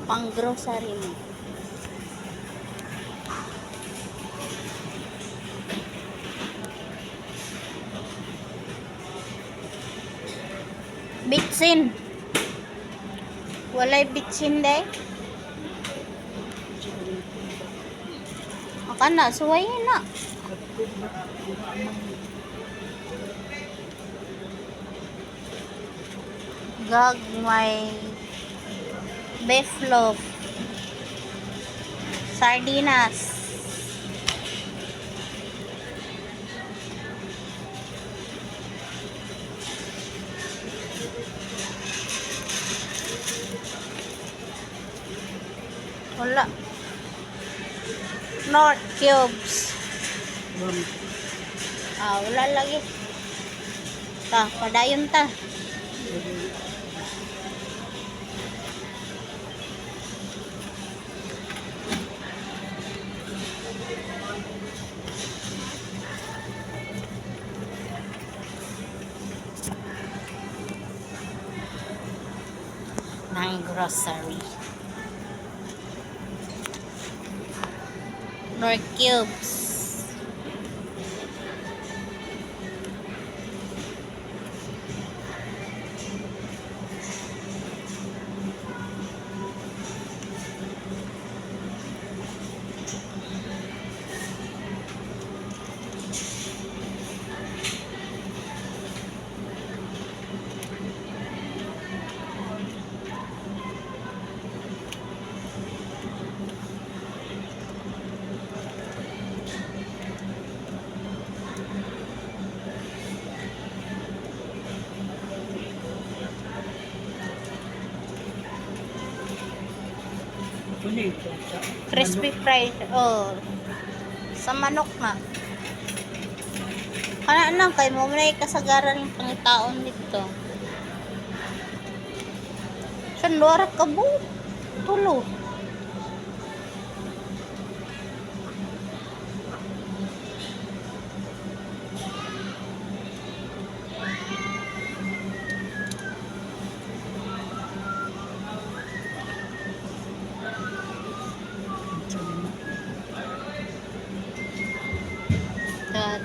Pang grocery mo. Bitsin. Walay bitsin day. Aka na, suwayin na. Gagmay beef loaf, sardinas, wala, North cubes, wala lagi ta, padayon ta. Ng grocery. North cubes. Crispy fried. Sa manok na. Kana nang kay mo may kasagaran ng pangitaon dito. Sandora ka bu. Tulo.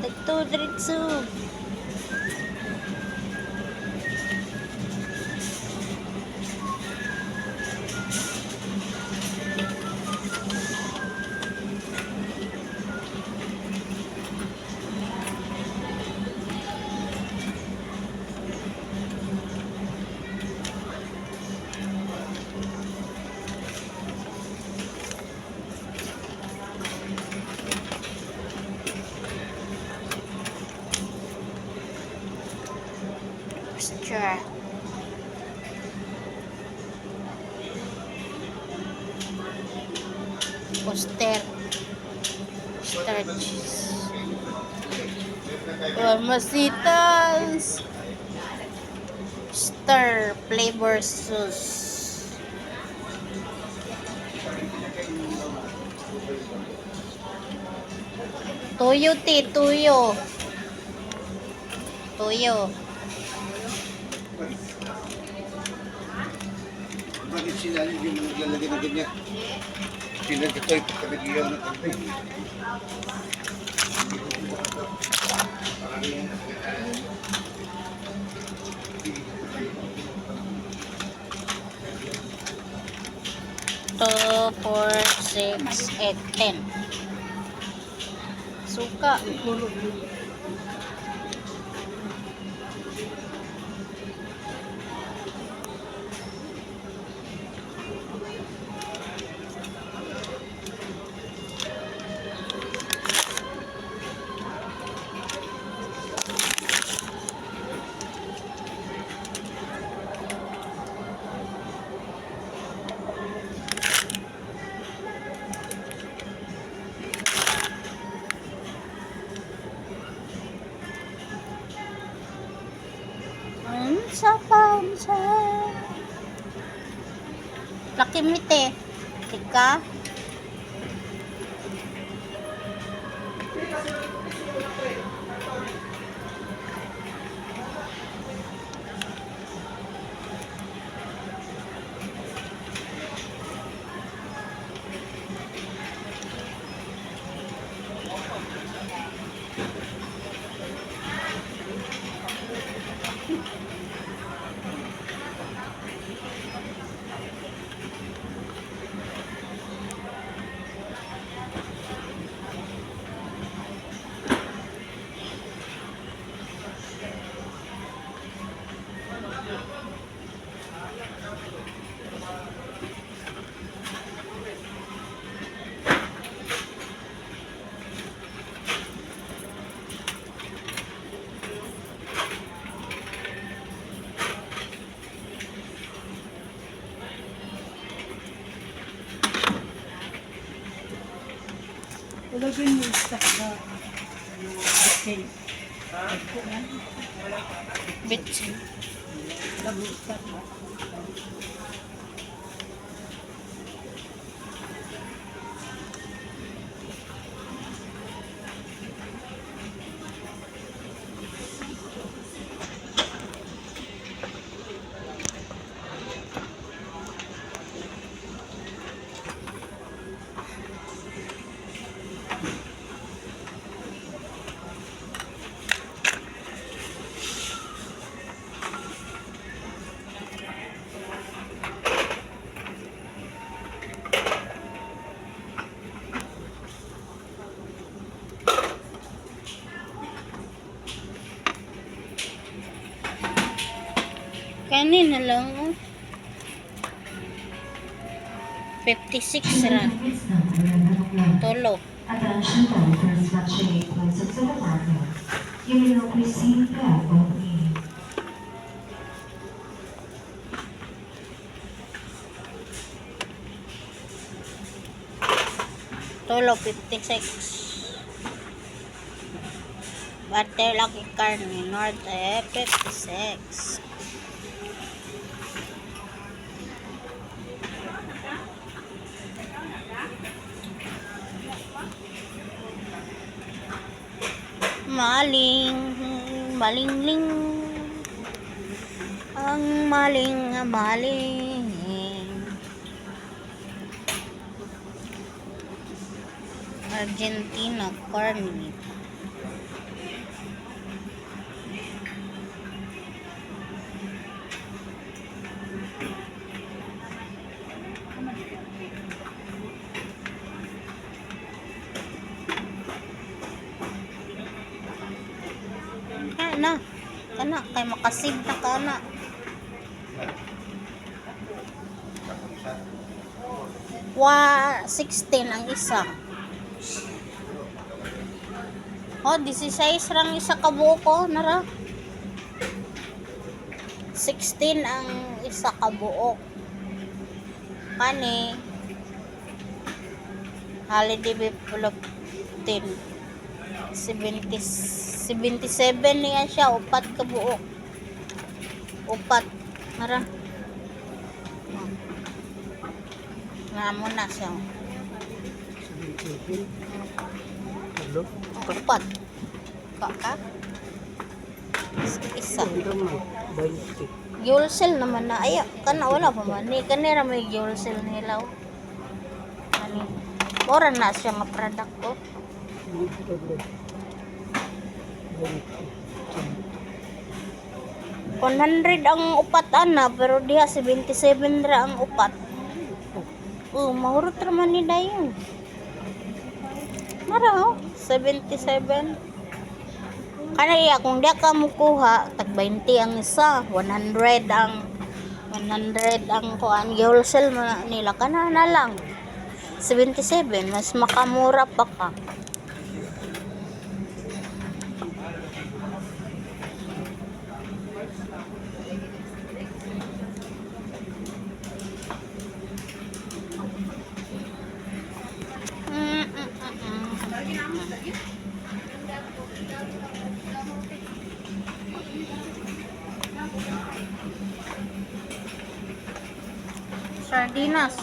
Dagto diretso. Sure. Poster cheese, masitas, star flavor sauce, tuyo Bakit sila yung naglalagay ng ganyan? Sila dito ay pagkabigyan ng kape. Two, 4, 6, 8, 10. Suka. Sa pansa. Laki mite. Tika. Gagawin mo stock na bitchin. Bitchin. Lago stock na. Kanina lang, oh. 56 ra. Tolo. Attention voters watching a place of the market. You will receive that only. Tolo, 56. Butter lagi karne. Norte, 56. Maling, malingling. Ang maling, maling. Argentina, corny. Kana kay makasig na kana. Wa 16 ang isa. Oh, 16 rang isa ka buko nara. 16 ang isa ka buok. Kani holiday develop 10. 77 niya siya, upat ka buok. Upat. Mara. Nga mo na siya. Hello? Upat. Ka? Isa. Yulsel naman na. Ay, kana wala pa man. Ni kanira may yulsel nila. Ani. Ora na siya nga product ko. 100 ang upat ana, pero diha 77 ra ang upat. Oh, mahurot ra man ni dayon. Mara oh, 77. Kana iya kung diha ka mukuha, tag 20 ang isa, 100 ang kuan wholesale nila kana na lang. 77 mas makamura pa ka. Sardinas.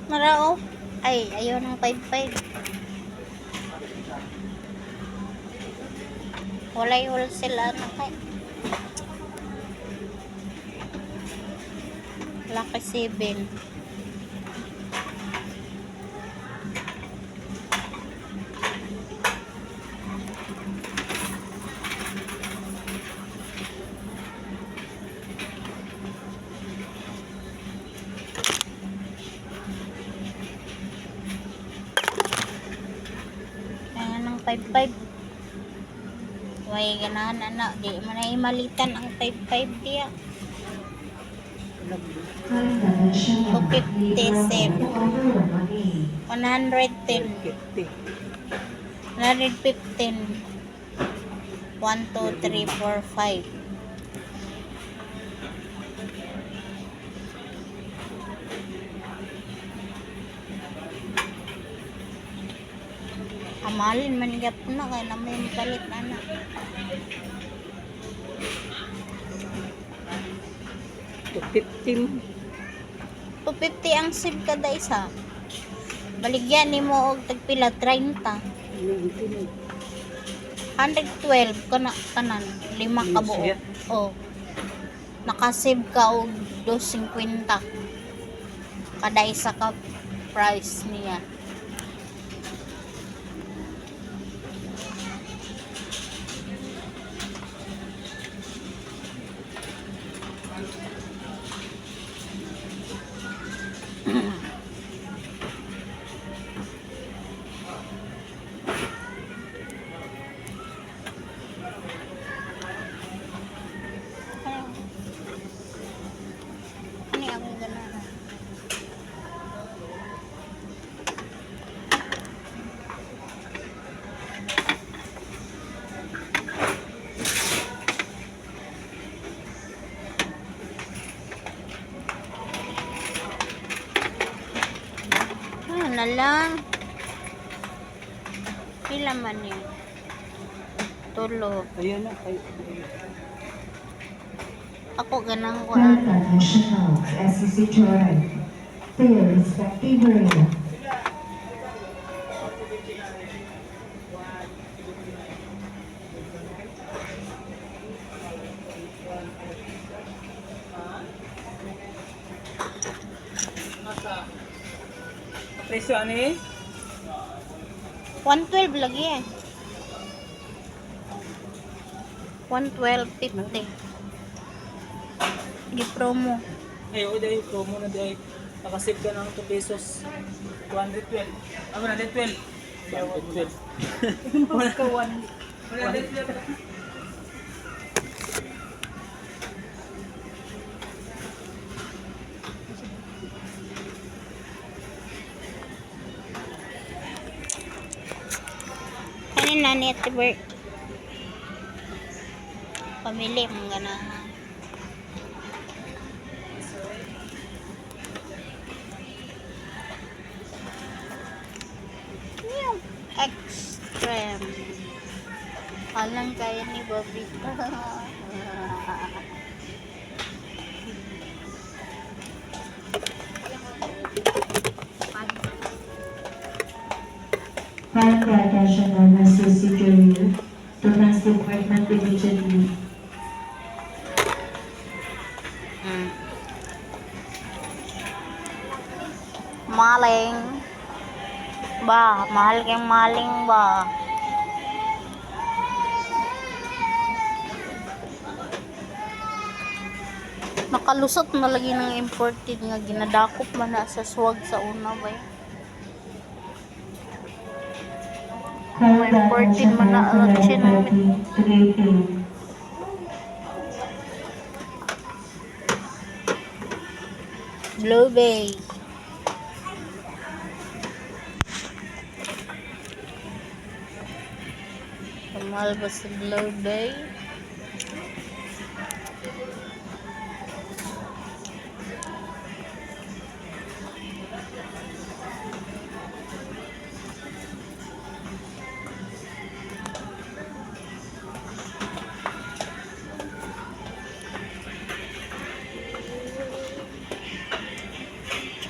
Marao. Ay, ayaw ng 5-5. Walay wholesale ano kay. Laki 7. 5-5. Way ganahan na. Di man ay malitan ang 5-5 diya. Calling the National Lead 257. to over 118. 110. 50. 115. 1, 2, 3, 4, 5. Amalin man gyap na kay na may palit na. 15. 250 ang SIM kada isa. Baligyan nimo og tagpila 30. 19. 112 kana kanan 5 ka buo. Siya. Oh. Nakasave ka og 250. Kada isa ka price niya. Ano ako ganahan? Na lang. Pila man yun? Tulo. Ayun na. Ako ganang ko. Calling the National SEC Joy. Their respective area. Presyo ano eh? 112 lagi eh. 112.50. Di promo. Ay, o dahil promo na dahil nakasave ka ng 2 pesos. 212. Ah, 112. 112. Ka 1. 112. Kanin na ni Ate Bert. Pamili mong ganahan. Yung extreme. Alang kaya ni Bobby. Calling the attention of SEC Joy. Donors Department immediately. Maling. Ba, mahal kang maling ba? Nakalusot na lagi ng imported nga ginadakop man na sa swag sa una ba eh. Calling the Imported attention man na of election namin. 11:30 Blue Bay. Mahal ba sa Blue Bay?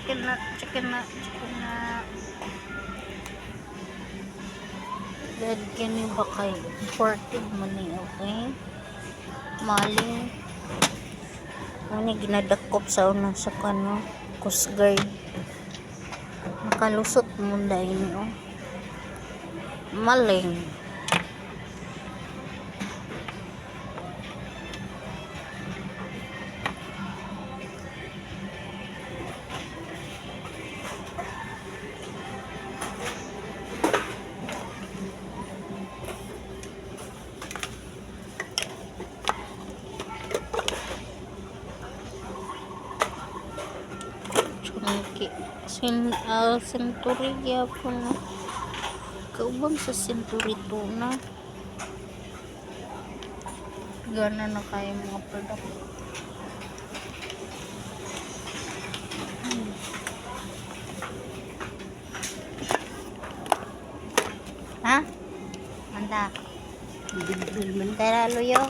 Chicken na, chicken na, chicken na. Dahil kini ba kay imported man ni, okay? Maling. Ano ginadakop sa una sa kano, Coast Guard. Nakalusot mo dahil oh. Maling. Century gyapon na. Kaubang sa Century tuna. Gana na kayo mga product. Ha? Manda. Tara luyo.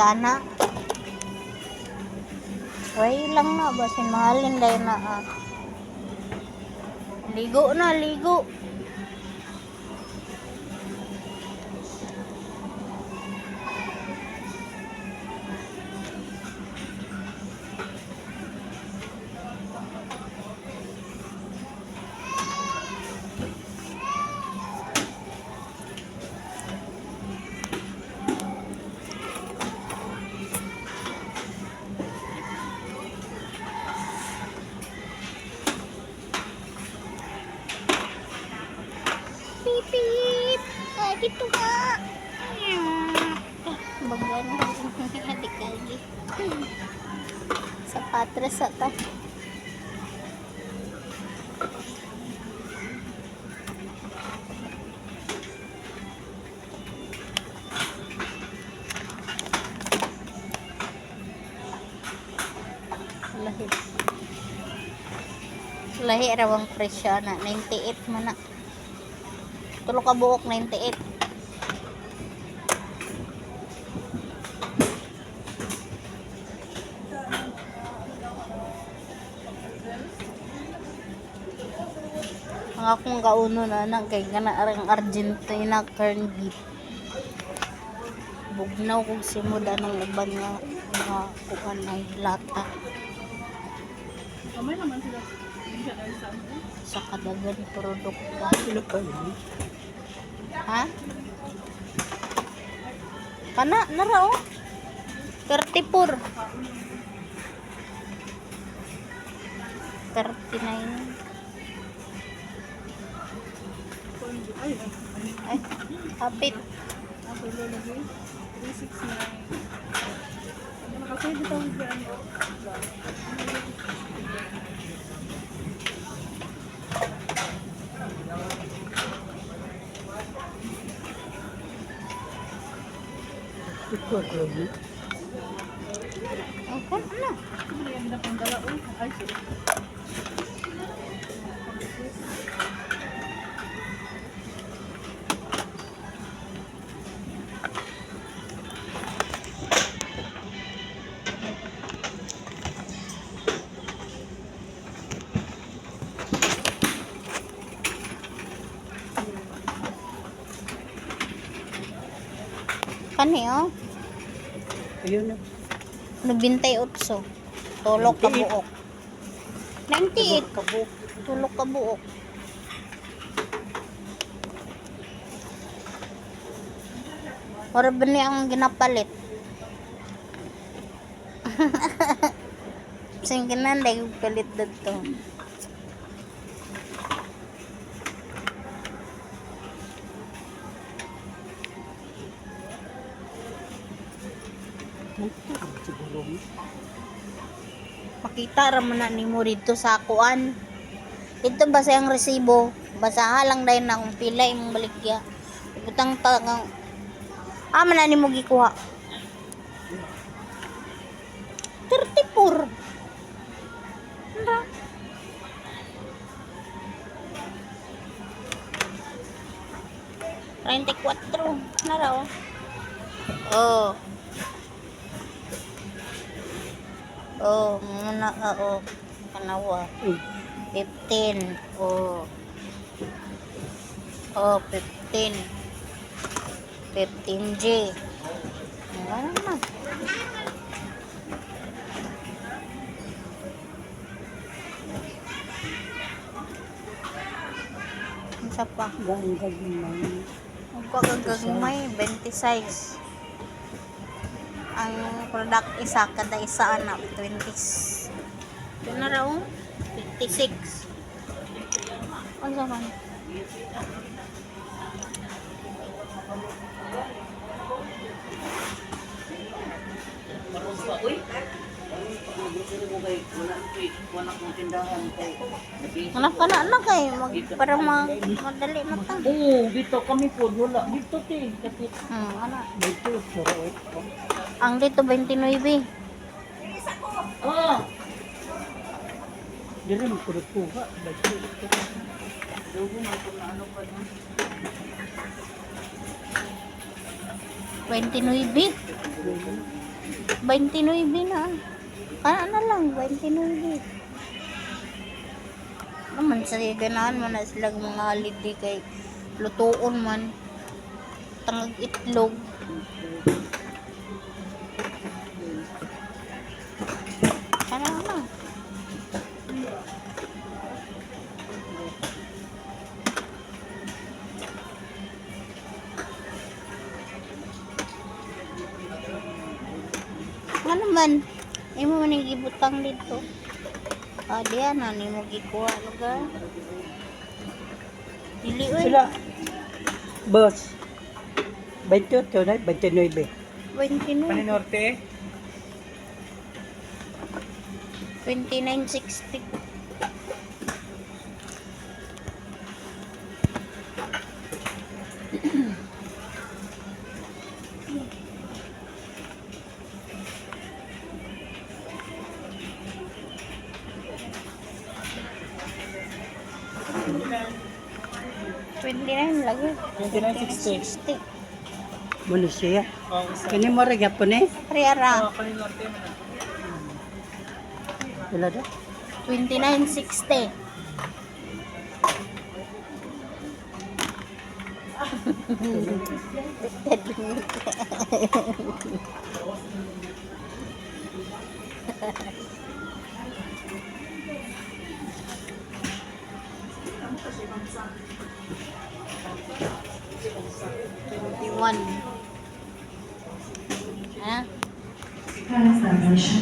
Kana. Way lang na basin mahalin dahil na ligo na ligo. Pipip! Ah, dito ka! Baga na. Adik-adik. Sa patres ata. Lahi. Lahi rawang presyo na. 98 man na. Tulog ka buok 98. Ang akong kauno na kay kanarang Argentina corn beef. Bugnaw kog simuda ng uban nga mga kuan ay lata Kamay naman sila. Hindi siya dahil sa ano. sa kadagan produkto. Ha? Kana nara oh. 34. 39. Ay, Ay, kapit. ako lagi. 369. Ano kasi dito ang dyan. Okay, ano? Ano yan na pang dala? Ay, sorry. Kani oh. Ayun na. 98. Tulok ka buok. 98 ka buok. Tulok ka buok. Ora ba niya ang ginapalit? Sing kinanday yung palit dito. Makita raman na nimo dito sa kuan. Ito basa ang resibo. Basaha lang dahil na kung pila imong baligya. Butang tagang man na nimo gikuha. 34. Ano? Na raw. Oh. Oh, muna oh. Kanawa. 15. Oh. Oh, 15. 15G. Ano na? Isa pa. Magpagagagmay, 26. Ang product isa, kada isa na, 20s. Ito na raw, 56. Ano sa man? Anak ka na kay para madali na ta. Oo, dito kami po. Wala. Dito, te. Kapit. Anak. Dito. Sarap. Ang dito 29. Ah! Dili mo kurot po ka. Dito. Dogo na kung ano pa na. 29. 29 na. Ano lang, 29. Naman sa ganahan man na silang mga holiday kay lutuon man. Tangag itlog. Ano na. Ano man? Imo man yung gibutang dito. Diyan na ni mo gikuha lugar. Dili oy. Sila. Boss. 28 na, 29. 29. Paninorte. 29.60. lagi. 29.60. 60. Muna siya. Oh, isa. Kani mo rin yapon eh. Priara. Paninorte mo na. Wala da. 29.60. One. Translation